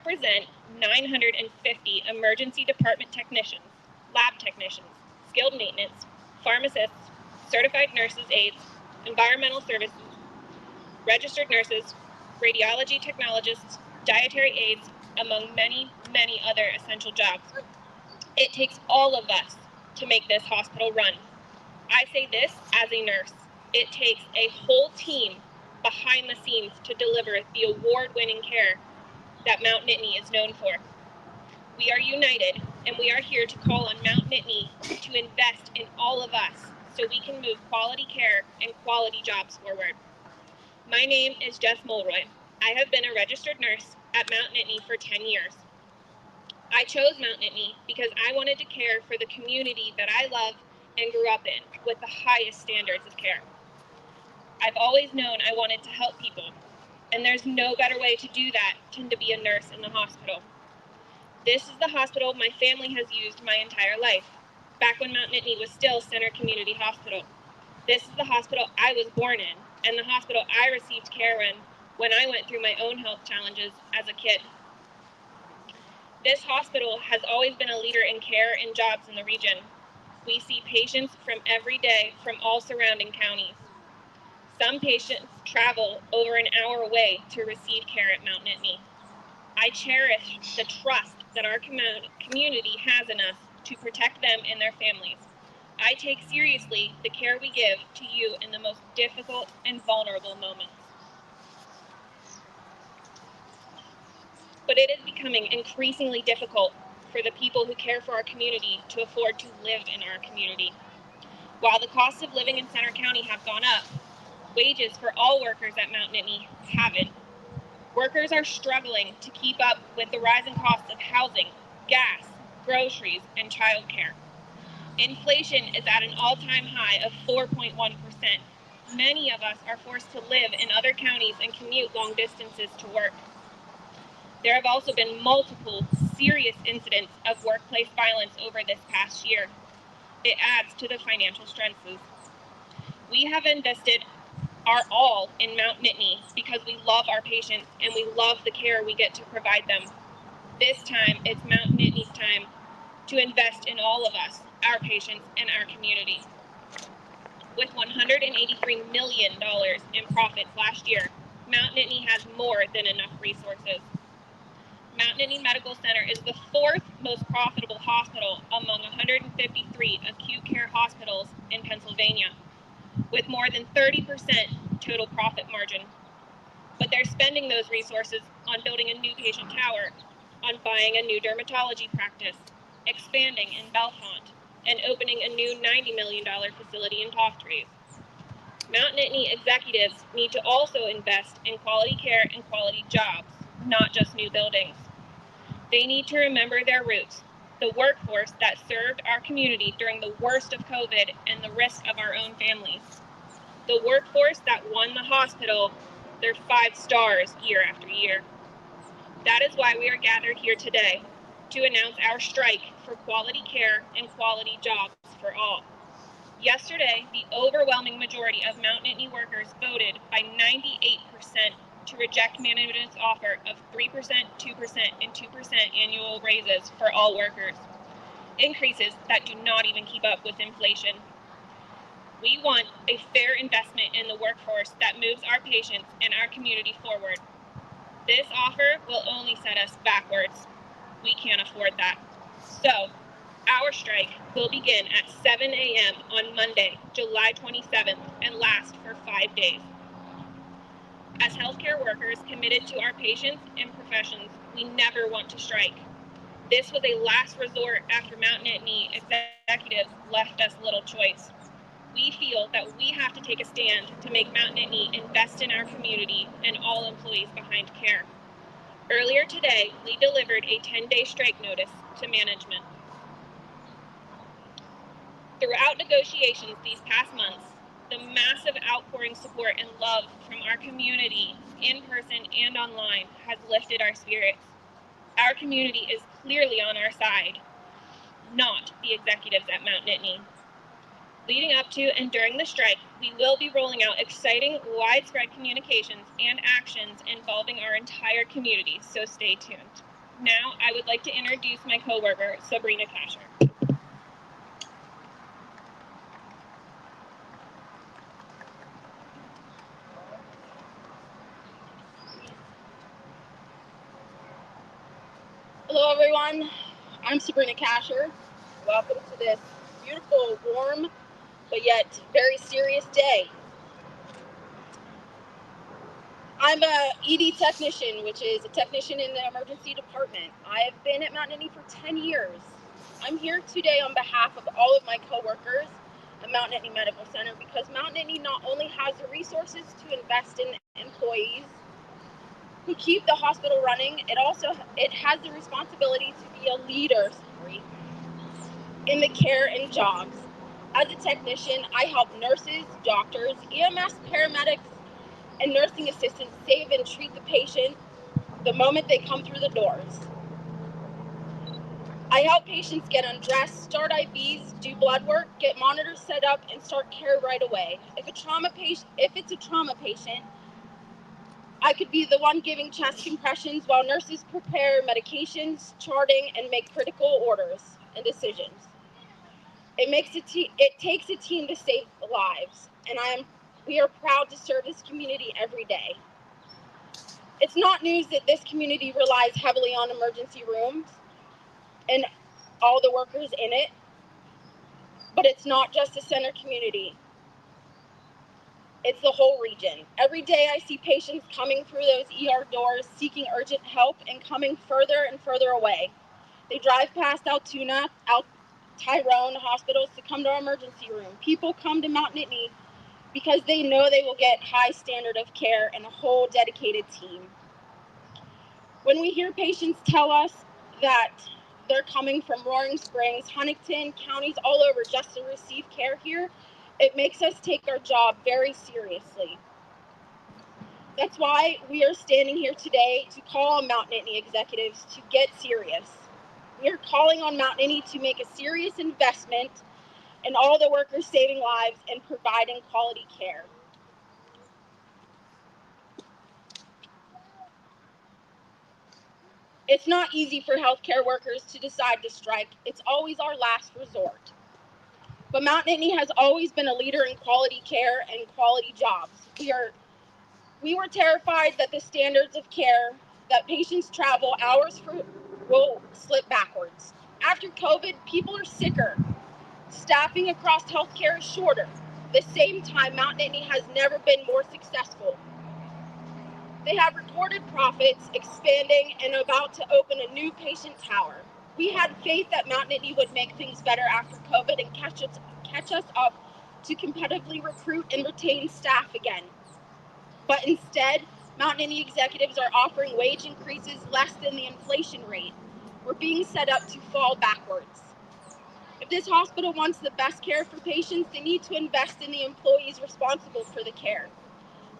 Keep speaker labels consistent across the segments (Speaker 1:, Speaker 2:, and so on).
Speaker 1: represent 950 emergency department technicians, lab technicians, skilled maintenance, pharmacists, certified nurses aides, environmental services, registered nurses, radiology technologists, dietary aides, among many, many other essential jobs. It takes all of us to make this hospital run. I say this as a nurse. It takes a whole team behind the scenes to deliver the award-winning care that Mount Nittany is known for. We are united, and we are here to call on Mount Nittany to invest in all of us so we can move quality care and quality jobs forward. My name is Jess Mulroy. I have been a registered nurse at Mount Nittany for 10 years. I chose Mount Nittany because I wanted to care for the community that I love and grew up in with the highest standards of care. I've always known I wanted to help people, and there's no better way to do that than to be a nurse in the hospital. This is the hospital my family has used my entire life, back when Mount Nittany was still Center Community Hospital. This is the hospital I was born in, and the hospital I received care in when I went through my own health challenges as a kid. This hospital has always been a leader in care and jobs in the region. We see patients from every day from all surrounding counties. Some patients travel over an hour away to receive care at Mount Nittany. I cherish the trust that our community has in us to protect them and their families. I take seriously the care we give to you in the most difficult and vulnerable moments. But it is becoming increasingly difficult for the people who care for our community to afford to live in our community. While the costs of living in Center County have gone up, wages for all workers at Mount Nittany haven't. Workers are struggling to keep up with the rising costs of housing, gas, groceries, and childcare. Inflation is at an all-time high of 4.1%. Many of us are forced to live in other counties and commute long distances to work. There have also been multiple serious incidents of workplace violence over this past year. It adds to the financial stresses. We have invested our all in Mount Nittany because we love our patients and we love the care we get to provide them. This time, it's Mount Nittany's time to invest in all of us, our patients, and our community. With $183 million in profits last year, Mount Nittany has more than enough resources. Mount Nittany Medical Center is the fourth most profitable hospital among 153 acute care hospitals in Pennsylvania, with more than 30% total profit margin. But they're spending those resources on building a new patient tower, on buying a new dermatology practice, expanding in Bellefonte, and opening a new $90 million facility in Toftree. Mount Nittany executives need to also invest in quality care and quality jobs, not just new buildings. They need to remember their roots, the workforce that served our community during the worst of COVID and the risk of our own families. The workforce that won the hospital their 5 stars year after year. That is why we are gathered here today, to announce our strike for quality care and quality jobs for all. Yesterday, the overwhelming majority of Mount Nittany workers voted by 98% to reject management's offer of 3%, 2%, and 2% annual raises for all workers, increases that do not even keep up with inflation. We want a fair investment in the workforce that moves our patients and our community forward. This offer will only set us backwards. We can't afford that. So, our strike will begin at 7 a.m. on Monday, July 27th, and last for 5 days. As healthcare workers committed to our patients and professions, we never want to strike. This was a last resort after Mount Nittany executives left us little choice. We feel that we have to take a stand to make Mount Nittany invest in our community and all employees behind care. Earlier today, we delivered a 10-day strike notice to management. Throughout negotiations these past months, the massive outpouring support and love from our community, in person and online, has lifted our spirits. Our community is clearly on our side, not the executives at Mount Nittany. Leading up to and during the strike, we will be rolling out exciting, widespread communications and actions involving our entire community, so stay tuned. Now, I would like to introduce my coworker, Sabrina Kasher.
Speaker 2: Hello, everyone. I'm Sabrina Kasher. Welcome to this beautiful, warm, but yet very serious day. I'm a ED technician, which is a technician in the emergency department. I have been at Mount Nittany for 10 years. I'm here today on behalf of all of my coworkers at Mount Nittany Medical Center because Mount Nittany not only has the resources to invest in employees who keep the hospital running, it has the responsibility to be a leader in the care and jobs. As a technician, I help nurses, doctors, EMS, paramedics, and nursing assistants save and treat the patient the moment they come through the doors. I help patients get undressed, start IVs, do blood work, get monitors set up, and start care right away. If it's a trauma patient, I could be the one giving chest compressions while nurses prepare medications, charting, and make critical orders and decisions. It takes a team to save lives, and we are proud to serve this community every day. It's not news that this community relies heavily on emergency rooms and all the workers in it, but it's not just the center community. It's the whole region. Every day I see patients coming through those ER doors seeking urgent help and coming further and further away. They drive past Altoona, Tyrone hospitals to come to our emergency room. People come to Mount Nittany because they know they will get high standard of care and a whole dedicated team. When we hear patients tell us that they're coming from Roaring Springs, Huntington, counties all over just to receive care here, it makes us take our job very seriously. That's why we are standing here today to call on Mount Nittany executives to get serious. We are calling on Mount Nittany to make a serious investment in all the workers saving lives and providing quality care. It's not easy for healthcare workers to decide to strike. It's always our last resort. But Mount Nittany has always been a leader in quality care and quality jobs. We were terrified that the standards of care that patients travel hours for will slip backwards. After COVID, people are sicker. Staffing across healthcare is shorter. At the same time, Mount Nittany has never been more successful. They have recorded profits, expanding, and about to open a new patient tower. We had faith that Mount Nittany would make things better after COVID and catch us up to competitively recruit and retain staff again. But instead, Mount Nittany executives are offering wage increases less than the inflation rate. We're being set up to fall backwards. If this hospital wants the best care for patients, they need to invest in the employees responsible for the care.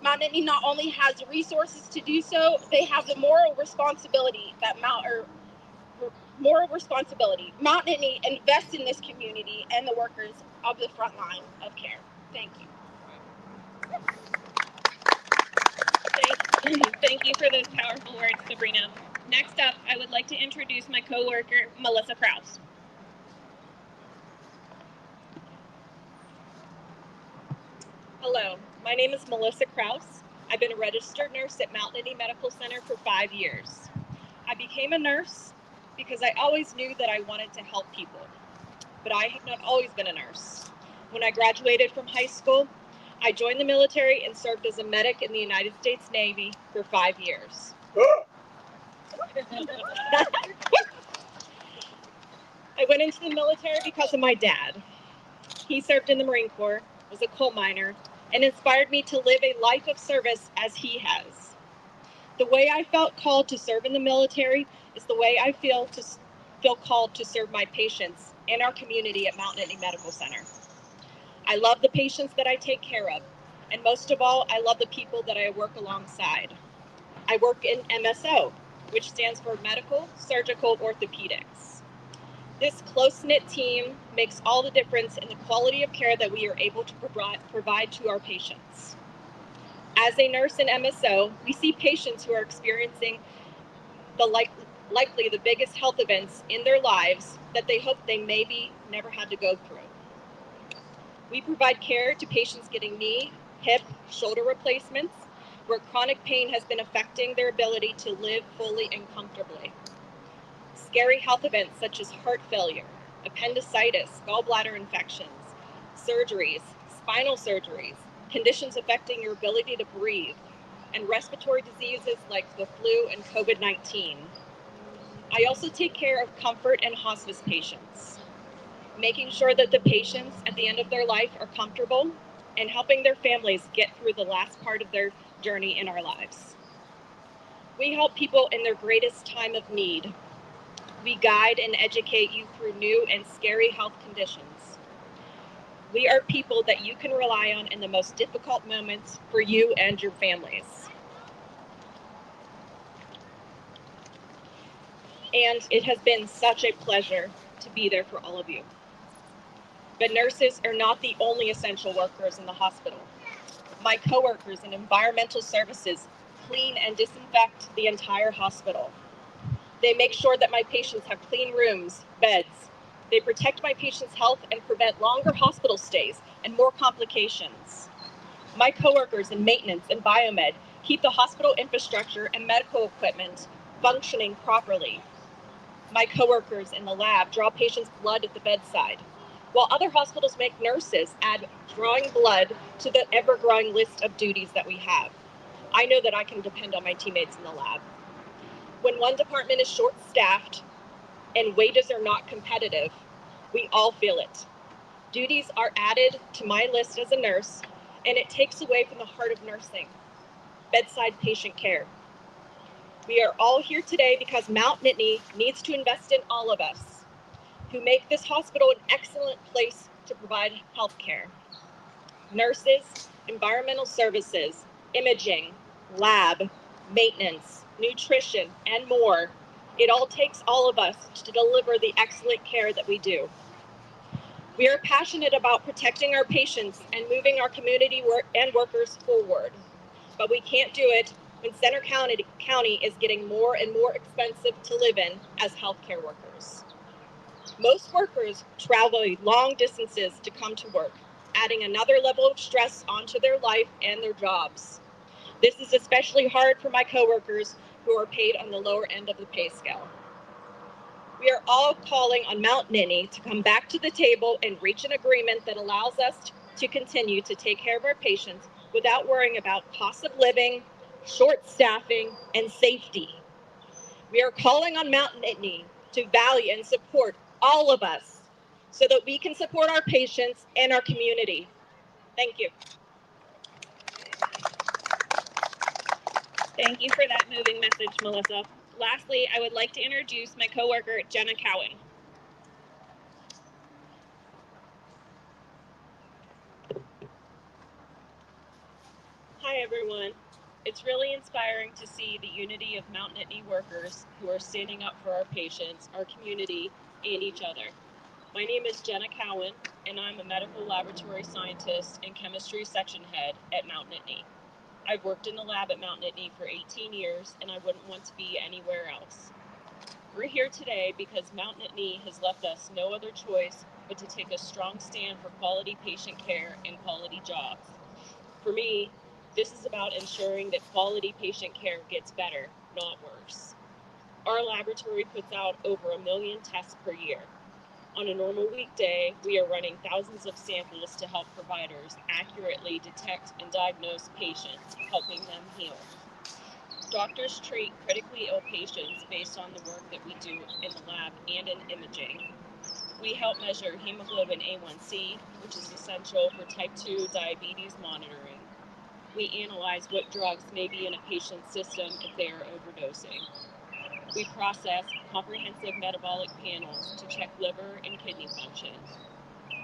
Speaker 2: Mount Nittany not only has the resources to do so, they have the moral responsibility Mount Nittany invests in this community and the workers of the front line of care. Thank you.
Speaker 1: Thank you for those powerful words, Sabrina. Next up, I would like to introduce my coworker, Melissa Krause.
Speaker 3: Hello, my name is Melissa Krause. I've been a registered nurse at Mount Nittany Medical Center for 5 years. I became a nurse because I always knew that I wanted to help people, but I have not always been a nurse. When I graduated from high school, I joined the military and served as a medic in the United States Navy for 5 years. I went into the military because of my dad. He served in the Marine Corps, was a coal miner, and inspired me to live a life of service as he has. The way I felt called to serve in the military is the way I feel called to serve my patients and our community at Mount Nittany Medical Center. I love the patients that I take care of, and most of all, I love the people that I work alongside. I work in MSO, which stands for Medical Surgical Orthopedics. This close-knit team makes all the difference in the quality of care that we are able to provide to our patients. As a nurse in MSO, we see patients who are experiencing likely the biggest health events in their lives that they hope they maybe never had to go through. We provide care to patients getting knee, hip, shoulder replacements, where chronic pain has been affecting their ability to live fully and comfortably. Scary health events such as heart failure, appendicitis, gallbladder infections, surgeries, spinal surgeries, conditions affecting your ability to breathe, and respiratory diseases like the flu and COVID-19. I also take care of comfort and hospice patients, making sure that the patients at the end of their life are comfortable and helping their families get through the last part of their journey in our lives. We help people in their greatest time of need. We guide and educate you through new and scary health conditions. We are people that you can rely on in the most difficult moments for you and your families. And it has been such a pleasure to be there for all of you. But nurses are not the only essential workers in the hospital. My coworkers in environmental services clean and disinfect the entire hospital. They make sure that my patients have clean rooms, beds. They protect my patients' health and prevent longer hospital stays and more complications. My coworkers in maintenance and biomed keep the hospital infrastructure and medical equipment functioning properly. My coworkers in the lab draw patients' blood at the bedside, while other hospitals make nurses add drawing blood to the ever-growing list of duties that we have. I know that I can depend on my teammates in the lab. When one department is short-staffed and wages are not competitive, we all feel it. Duties are added to my list as a nurse, and it takes away from the heart of nursing, bedside patient care. We are all here today because Mount Nittany needs to invest in all of us, who make this hospital an excellent place to provide health care. Nurses, environmental services, imaging, lab, maintenance, nutrition, and more. It all takes all of us to deliver the excellent care that we do. We are passionate about protecting our patients and moving our community and workers forward, but we can't do it when Center County is getting more and more expensive to live in as healthcare workers. Most workers travel long distances to come to work, adding another level of stress onto their life and their jobs. This is especially hard for my coworkers who are paid on the lower end of the pay scale. We are all calling on Mount Nittany to come back to the table and reach an agreement that allows us to continue to take care of our patients without worrying about cost of living, short staffing, and safety. We are calling on Mount Nittany to value and support all of us so that we can support our patients and our community. Thank you.
Speaker 1: Thank you for that moving message, Melissa. Lastly, I would like to introduce my coworker, Jenna Cowan. Hi, everyone. It's really inspiring to see the unity of Mount Nittany workers who are standing up for our patients, our community, and each other. My name is Jenna Cowan, and I'm a medical laboratory scientist and chemistry section head at Mount Nittany. I've worked in the lab at Mount Nittany for 18 years, and I wouldn't want to be anywhere else. We're here today because Mount Nittany has left us no other choice but to take a strong stand for quality patient care and quality jobs. For me, this is about ensuring that quality patient care gets better, not worse. Our laboratory puts out over 1 million tests per year. On a normal weekday, we are running thousands of samples to help providers accurately detect and diagnose patients, helping them heal. Doctors treat critically ill patients based on the work that we do in the lab and in imaging. We help measure hemoglobin A1C, which is essential for type 2 diabetes monitoring. We analyze what drugs may be in a patient's system if they are overdosing. We process comprehensive metabolic panels to check liver and kidney function.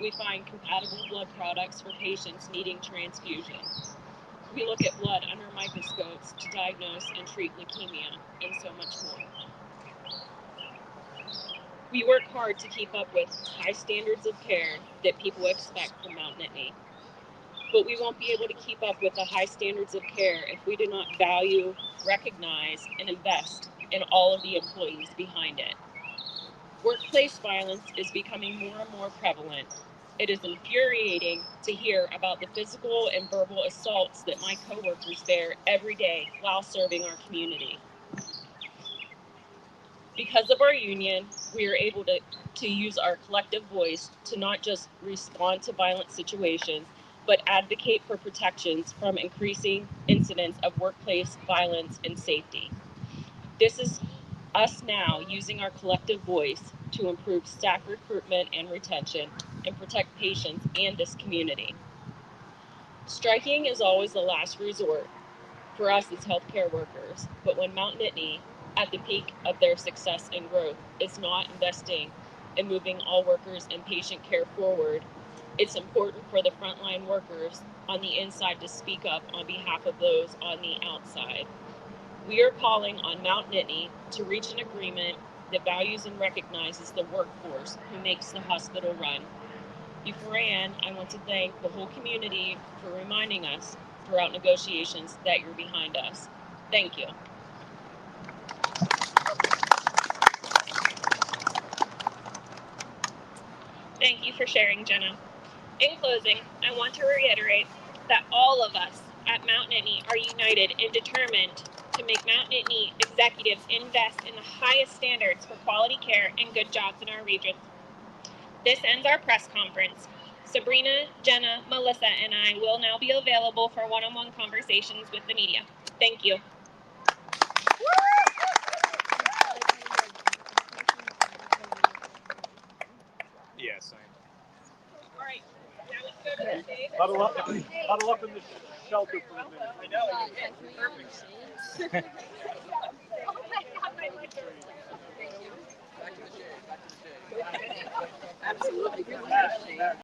Speaker 1: We find compatible blood products for patients needing transfusion. We look at blood under microscopes to diagnose and treat leukemia, and so much more. We work hard to keep up with high standards of care that people expect from Mount Nittany. But we won't be able to keep up with the high standards of care if we do not value, recognize, and invest
Speaker 4: and all of the employees behind it. Workplace violence is becoming more and more prevalent. It is infuriating to hear about the physical and verbal assaults that my coworkers bear every day while serving our community. Because of our union, we are able to use our collective voice to not just respond to violent situations, but advocate for protections from increasing incidents of workplace violence and safety. This is us now using our collective voice to improve staff recruitment and retention and protect patients and this community. Striking is always the last resort for us as healthcare workers, but when Mount Nittany, at the peak of their success and growth, is not investing in moving all workers and patient care forward, it's important for the frontline workers on the inside to speak up on behalf of those on the outside. We are calling on Mount Nittany to reach an agreement that values and recognizes the workforce who makes the hospital run. Before I end, I want to thank the whole community for reminding us throughout negotiations that you're behind us. Thank you.
Speaker 1: Thank you for sharing, Jenna. In closing, I want to reiterate that all of us at Mount Nittany are united and determined to make Mount Nittany executives invest in the highest standards for quality care and good jobs in our region. This ends our press conference. Sabrina, Jenna, Melissa, and I will now be available for one-on-one conversations with the media. Thank you.
Speaker 5: Yes,
Speaker 1: All right, now let's go to the stage.
Speaker 5: huddle up in the shelter for a minute. I know.
Speaker 6: Absolutely.